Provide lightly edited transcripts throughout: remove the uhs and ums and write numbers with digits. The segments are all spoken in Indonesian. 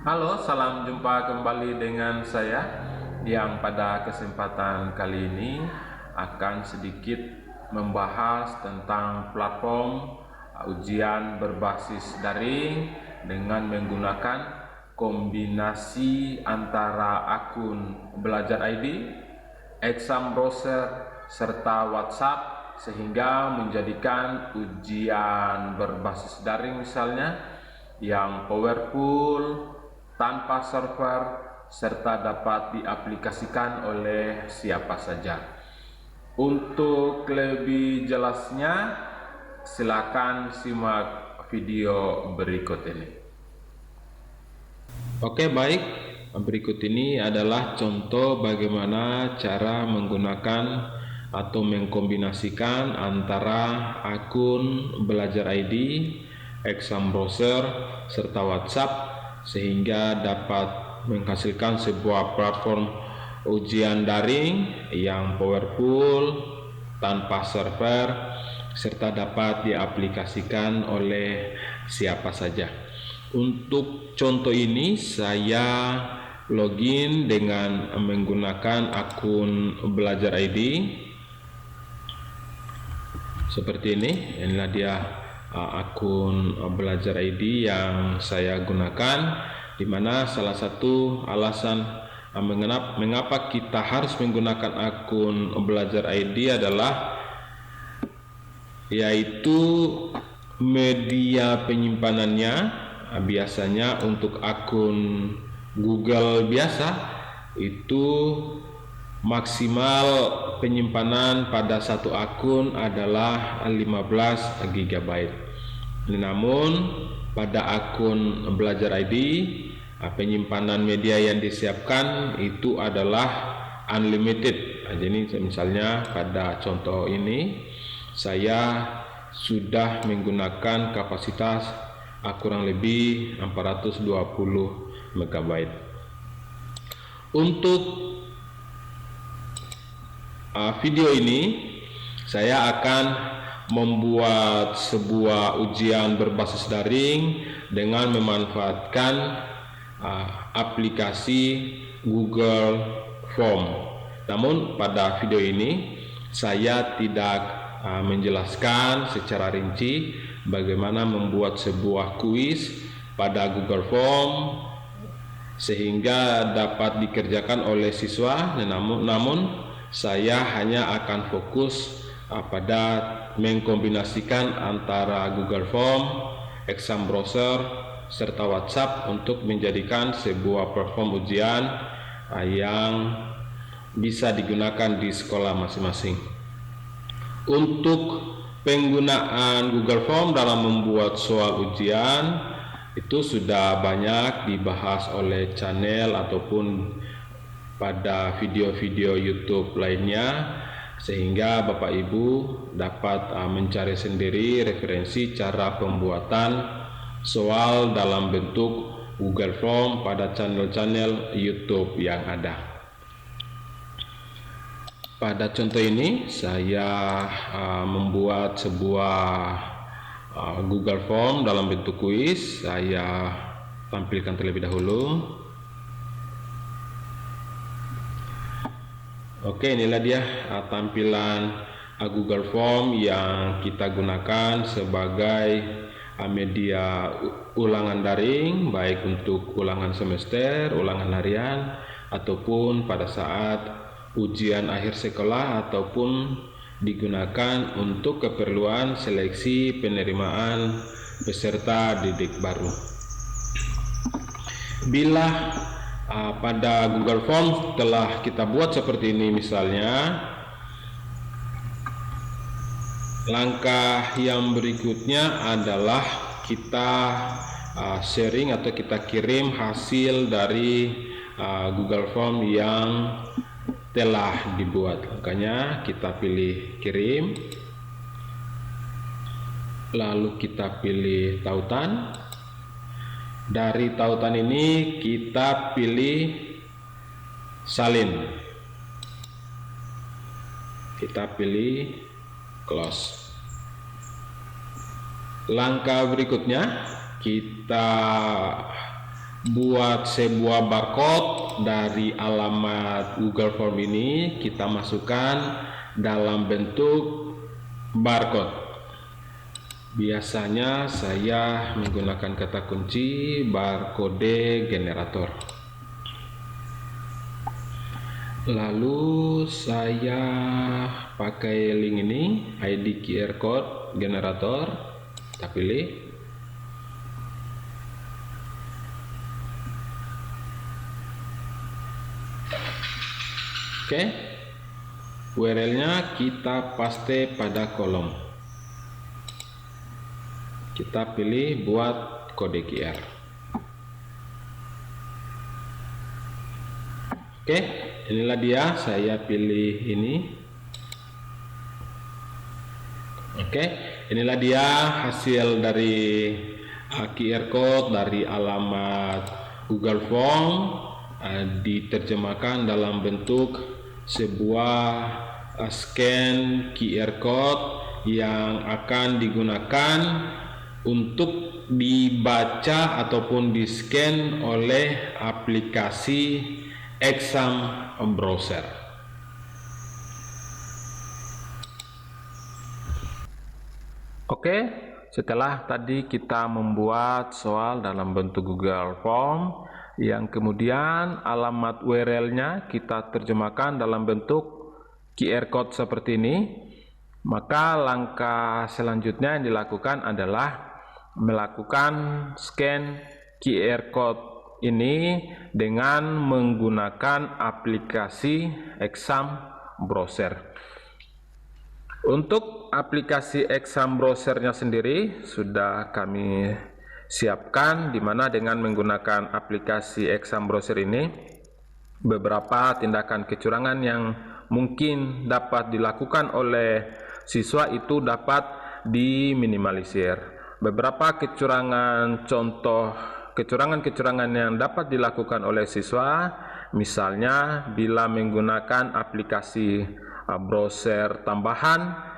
Halo, salam jumpa kembali dengan saya yang pada kesempatan kali ini akan sedikit membahas tentang platform ujian berbasis daring dengan menggunakan kombinasi antara akun Belajar ID, exam browser, serta WhatsApp sehingga menjadikan ujian berbasis daring misalnya yang powerful, tanpa server, serta dapat diaplikasikan oleh siapa saja. Untuk lebih jelasnya, silakan simak video berikut ini. Oke, baik. Berikut ini adalah contoh bagaimana cara menggunakan atau mengkombinasikan antara akun Belajar ID, exam browser, serta WhatsApp sehingga dapat menghasilkan sebuah platform ujian daring yang powerful, tanpa server, serta dapat diaplikasikan oleh siapa saja. Untuk contoh ini saya login dengan menggunakan akun Belajar ID seperti ini. Inilah dia akun Belajar ID yang saya gunakan, di mana salah satu alasan mengapa kita harus menggunakan akun Belajar ID adalah yaitu media penyimpanannya biasanya untuk akun Google biasa itu maksimal penyimpanan pada satu akun adalah 15 GB. Namun pada akun Belajar ID penyimpanan media yang disiapkan itu adalah unlimited. Jadi misalnya pada contoh ini saya sudah menggunakan kapasitas kurang lebih 420 MB. Untuk video ini saya akan membuat sebuah ujian berbasis daring dengan memanfaatkan aplikasi Google Form. Namun pada video ini saya tidak menjelaskan secara rinci bagaimana membuat sebuah kuis pada Google Form sehingga dapat dikerjakan oleh siswa. Namun saya hanya akan fokus pada mengkombinasikan antara Google Form, exam browser, serta WhatsApp untuk menjadikan sebuah platform ujian yang bisa digunakan di sekolah masing-masing. Untuk penggunaan Google Form dalam membuat soal ujian itu sudah banyak dibahas oleh channel ataupun pada video-video YouTube lainnya, sehingga Bapak Ibu dapat mencari sendiri referensi cara pembuatan soal dalam bentuk Google Form pada channel-channel YouTube yang ada. Pada contoh ini saya membuat sebuah Google Form dalam bentuk kuis. Saya tampilkan terlebih dahulu. Oke, inilah dia tampilan Google Form yang kita gunakan sebagai media ulangan daring, baik untuk ulangan semester, ulangan harian, ataupun pada saat ujian akhir sekolah, ataupun digunakan untuk keperluan seleksi penerimaan peserta didik baru. Bila pada Google Form telah kita buat seperti ini misalnya, langkah yang berikutnya adalah kita sharing atau kita kirim hasil dari Google Form yang telah dibuat. Makanya kita pilih kirim, lalu kita pilih tautan. Dari tautan ini kita pilih salin, kita pilih close. Langkah berikutnya kita buat sebuah barcode dari alamat Google Form ini, kita masukkan dalam bentuk barcode. Biasanya saya menggunakan kata kunci barcode generator. Lalu saya pakai link ini, ID QR code generator, kita pilih. Oke, URL-nya kita paste pada kolom. Kita pilih buat kode QR. Oke, inilah dia, saya pilih ini. Oke, inilah dia hasil dari QR code dari alamat Google Form, diterjemahkan dalam bentuk sebuah scan QR code yang akan digunakan untuk dibaca ataupun di-scan oleh aplikasi Exam Browser. Oke, setelah tadi kita membuat soal dalam bentuk Google Form, yang kemudian alamat URL-nya kita terjemahkan dalam bentuk QR code seperti ini, maka langkah selanjutnya yang dilakukan adalah melakukan scan QR code ini dengan menggunakan aplikasi Exam Browser. Untuk aplikasi Exam Browser-nya sendiri sudah kami siapkan, di mana dengan menggunakan aplikasi Exam Browser ini beberapa tindakan kecurangan yang mungkin dapat dilakukan oleh siswa itu dapat diminimalisir. Beberapa kecurangan, contoh kecurangan-kecurangan yang dapat dilakukan oleh siswa, misalnya bila menggunakan aplikasi browser tambahan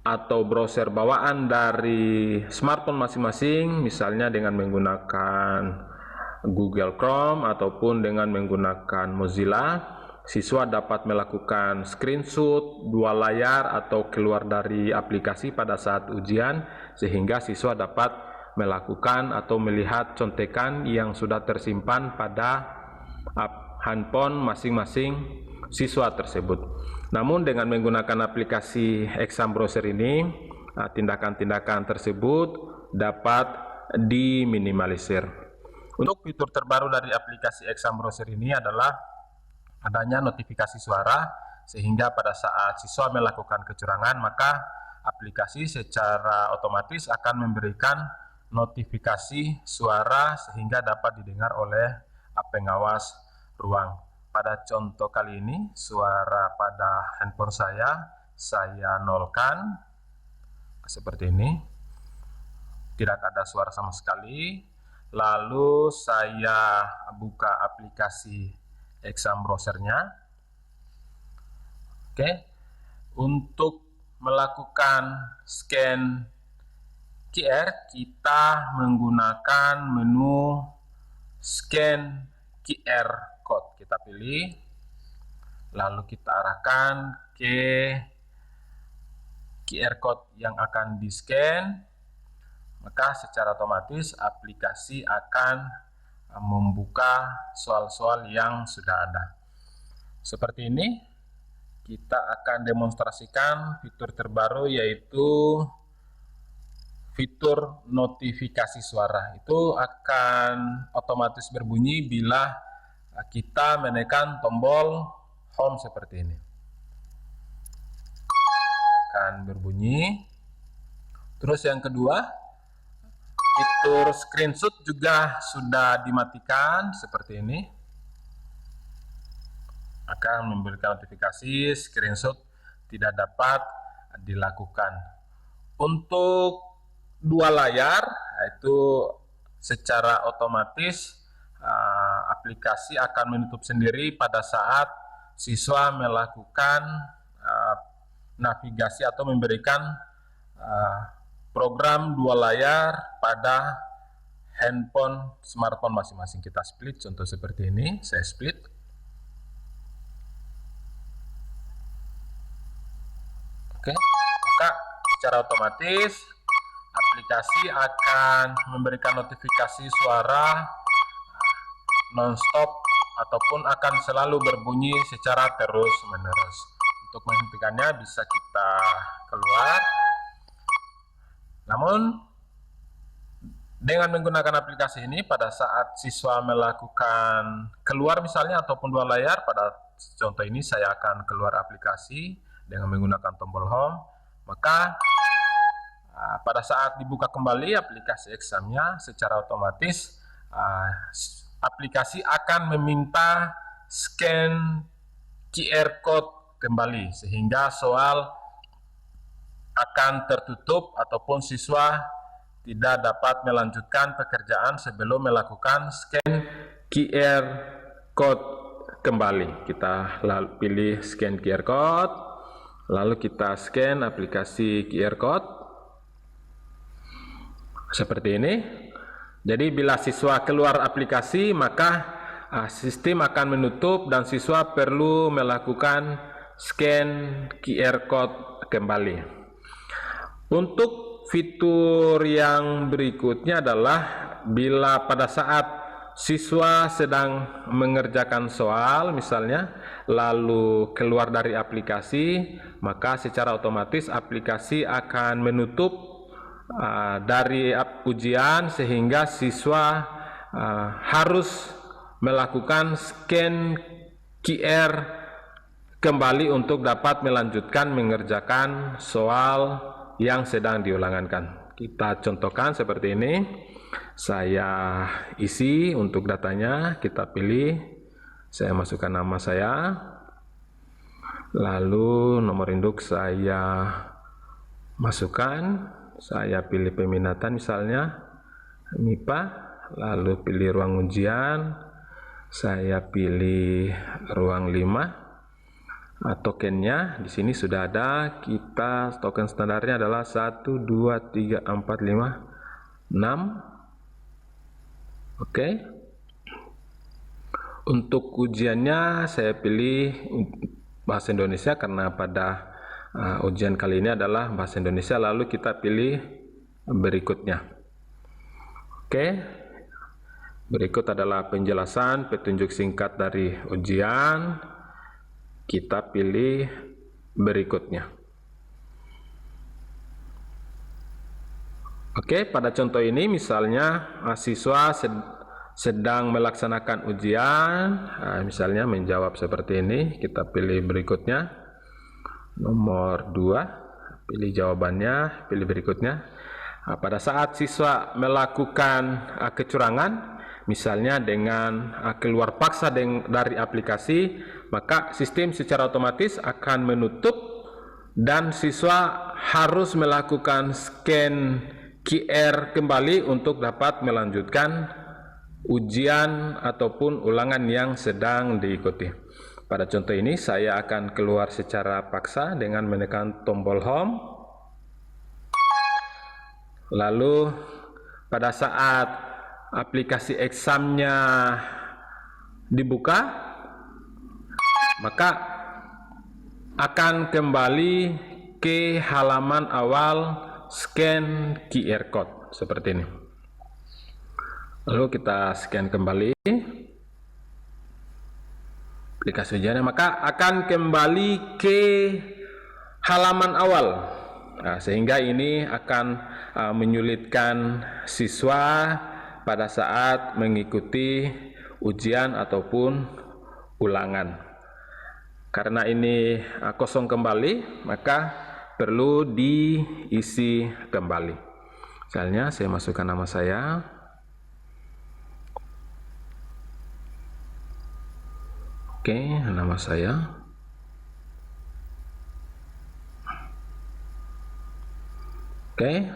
atau browser bawaan dari smartphone masing-masing, misalnya dengan menggunakan Google Chrome ataupun dengan menggunakan Mozilla, siswa dapat melakukan screenshot dua layar atau keluar dari aplikasi pada saat ujian, sehingga siswa dapat melakukan atau melihat contekan yang sudah tersimpan pada handphone masing-masing siswa tersebut. Namun dengan menggunakan aplikasi Exam Browser ini, tindakan-tindakan tersebut dapat diminimalisir. Untuk fitur terbaru dari aplikasi Exam Browser ini adalah adanya notifikasi suara, sehingga pada saat siswa melakukan kecurangan, maka aplikasi secara otomatis akan memberikan notifikasi suara sehingga dapat didengar oleh pengawas ruang. Pada contoh kali ini, suara pada handphone saya nolkan seperti ini, tidak ada suara sama sekali. Lalu saya buka aplikasi Exam Browser-nya. Oke, untuk melakukan scan QR, kita menggunakan menu scan QR code. Kita pilih, lalu kita arahkan ke QR code yang akan di-scan, maka secara otomatis aplikasi akan membuka soal-soal yang sudah ada. Seperti ini, kita akan demonstrasikan fitur terbaru, yaitu fitur notifikasi suara. Itu akan otomatis berbunyi bila kita menekan tombol home seperti ini. Akan berbunyi. Terus yang kedua, fitur screenshot juga sudah dimatikan seperti ini. Akan memberikan notifikasi screenshot tidak dapat dilakukan. Untuk dua layar, itu secara otomatis aplikasi akan menutup sendiri pada saat siswa melakukan navigasi atau memberikan program dua layar pada handphone, smartphone masing-masing. Kita split, contoh seperti ini, saya split. Oke, maka secara otomatis aplikasi akan memberikan notifikasi suara non-stop ataupun akan selalu berbunyi secara terus-menerus. Untuk menghentikannya bisa kita keluar. Namun dengan menggunakan aplikasi ini, pada saat siswa melakukan keluar misalnya ataupun dua layar, pada contoh ini saya akan keluar aplikasi dengan menggunakan tombol home, maka pada saat dibuka kembali aplikasi examnya, secara otomatis aplikasi akan meminta scan QR code kembali, sehingga soal akan tertutup ataupun siswa tidak dapat melanjutkan pekerjaan sebelum melakukan scan QR code kembali. Kita pilih scan QR code, lalu kita scan aplikasi QR code seperti ini. Jadi bila siswa keluar aplikasi, maka sistem akan menutup dan siswa perlu melakukan scan QR code kembali. Untuk fitur yang berikutnya adalah bila pada saat siswa sedang mengerjakan soal misalnya, lalu keluar dari aplikasi, maka secara otomatis aplikasi akan menutup dari ujian, sehingga siswa harus melakukan scan QR kembali untuk dapat melanjutkan mengerjakan soal yang sedang diulangankan. Kita contohkan seperti ini. Saya isi untuk datanya, kita pilih, saya masukkan nama saya, lalu nomor induk saya masukkan, saya pilih peminatan misalnya MIPA, lalu pilih ruang ujian, saya pilih ruang 5. Tokennya di sini sudah ada, kita token standarnya adalah 1 2 3 4 5 6. Oke. Untuk ujiannya saya pilih bahasa Indonesia karena pada ujian kali ini adalah bahasa Indonesia, lalu kita pilih berikutnya. Oke. Berikut adalah penjelasan petunjuk singkat dari ujian. Kita pilih berikutnya. Oke, pada contoh ini misalnya siswa sedang melaksanakan ujian, misalnya menjawab seperti ini, kita pilih berikutnya. Nomor 2, pilih jawabannya, pilih berikutnya. Pada saat siswa melakukan kecurangan, misalnya dengan keluar paksa dari aplikasi, maka sistem secara otomatis akan menutup dan siswa harus melakukan scan QR kembali untuk dapat melanjutkan ujian ataupun ulangan yang sedang diikuti. Pada contoh ini saya akan keluar secara paksa dengan menekan tombol home. Lalu pada saat aplikasi examnya dibuka, maka akan kembali ke halaman awal scan QR code seperti ini. Lalu kita scan kembali aplikasi ujiannya, maka akan kembali ke halaman awal. Sehingga ini akan menyulitkan siswa pada saat mengikuti ujian ataupun ulangan. Karena ini kosong kembali, maka perlu diisi kembali. Misalnya saya masukkan nama saya. Oke, nama saya. Oke,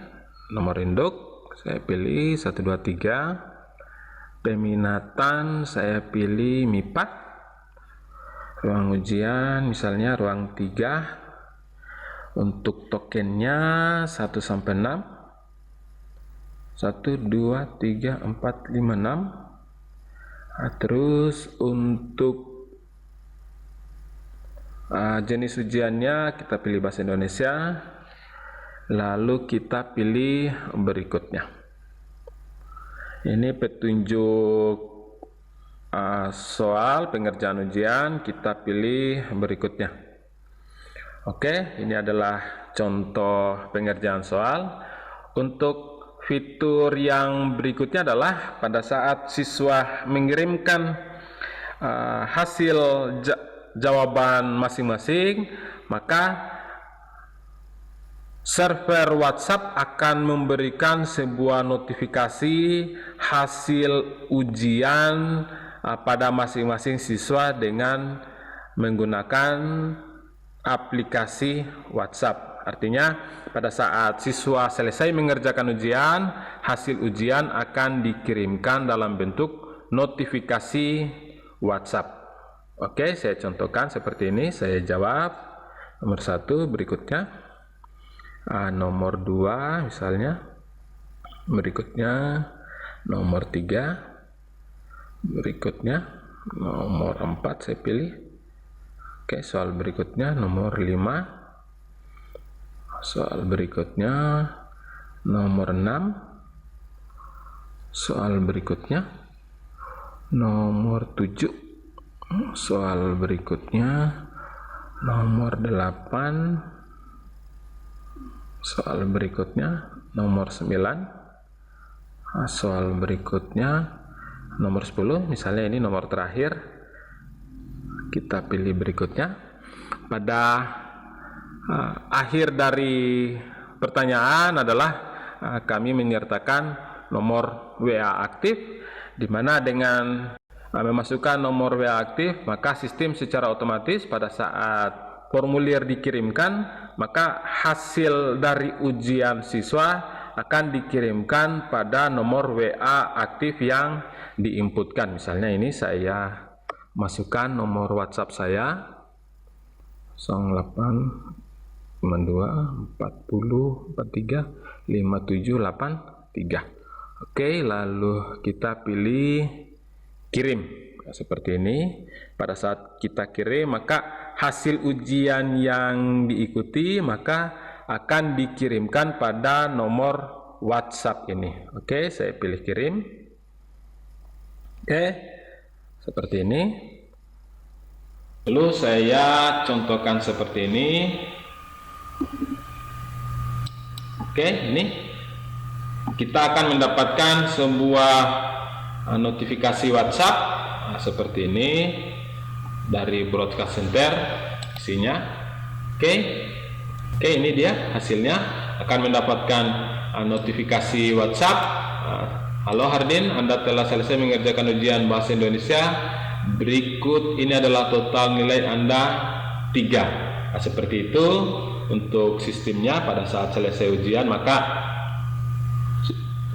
nomor induk saya pilih 1 2 3. Peminatan saya pilih MIPA. Ruang ujian misalnya ruang 3. Untuk tokennya 1 sampai 6. 1, 2, 3, 4, 5, 6. Terus untuk jenis ujiannya kita pilih bahasa Indonesia, lalu kita pilih berikutnya. Ini petunjuk soal pengerjaan ujian, kita pilih berikutnya. Oke, ini adalah contoh pengerjaan soal. Untuk fitur yang berikutnya adalah pada saat siswa mengirimkan hasil jawaban masing-masing, maka server WhatsApp akan memberikan sebuah notifikasi hasil ujian pada masing-masing siswa dengan menggunakan aplikasi WhatsApp. Artinya pada saat siswa selesai mengerjakan ujian, hasil ujian akan dikirimkan dalam bentuk notifikasi WhatsApp. Oke, saya contohkan seperti ini. Saya jawab nomor 1, berikutnya nomor 2 misalnya, berikutnya nomor 3, berikutnya nomor 4 saya pilih. Oke, soal berikutnya nomor 5, soal berikutnya nomor 6, soal berikutnya nomor 7, soal berikutnya nomor 8, soal berikutnya nomor 9, soal berikutnya nomor 10. Misalnya ini nomor terakhir, kita pilih berikutnya. Pada akhir dari pertanyaan adalah kami menyertakan nomor WA aktif, di mana dengan memasukkan nomor WA aktif, maka sistem secara otomatis pada saat formulir dikirimkan, maka hasil dari ujian siswa akan dikirimkan pada nomor WA aktif yang diinputkan. Misalnya ini saya masukkan nomor WhatsApp saya 08 52 40 43 5783. Oke, lalu kita pilih kirim seperti ini. Pada saat kita kirim, maka hasil ujian yang diikuti maka akan dikirimkan pada nomor WhatsApp ini. Oke, saya pilih kirim. Oke, seperti ini. Lalu saya contohkan seperti ini. Oke, ini kita akan mendapatkan sebuah notifikasi WhatsApp seperti ini dari broadcast center isinya. Oke, ini dia hasilnya. Akan mendapatkan notifikasi WhatsApp. Halo Hardin, Anda telah selesai mengerjakan ujian bahasa Indonesia. Berikut ini adalah total nilai Anda 3. Seperti itu untuk sistemnya. Pada saat selesai ujian, maka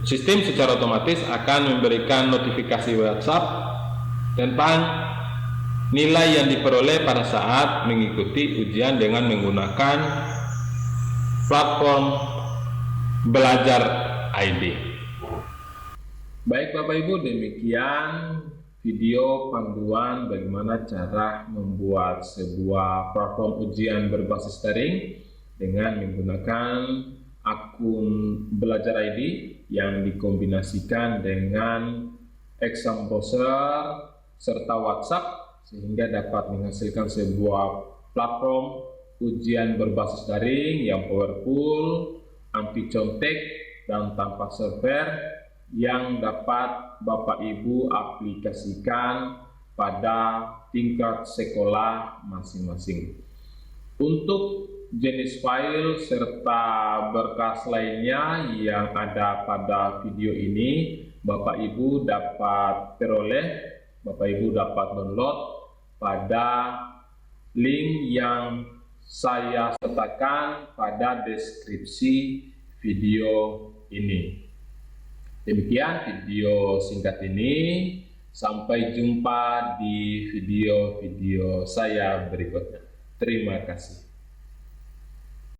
sistem secara otomatis akan memberikan notifikasi WhatsApp tentang nilai yang diperoleh pada saat mengikuti ujian dengan menggunakan platform Belajar ID. Baik Bapak Ibu, demikian video panduan bagaimana cara membuat sebuah platform ujian berbasis daring dengan menggunakan akun Belajar ID yang dikombinasikan dengan exam browser serta WhatsApp, sehingga dapat menghasilkan sebuah platform ujian berbasis daring yang powerful, anti contek, dan tanpa server, yang dapat Bapak Ibu aplikasikan pada tingkat sekolah masing-masing. Untuk jenis file serta berkas lainnya yang ada pada video ini, Bapak Ibu dapat peroleh, Bapak Ibu dapat download pada link yang saya sertakan pada deskripsi video ini. Demikian video singkat ini. Sampai jumpa di video-video saya berikutnya. Terima kasih.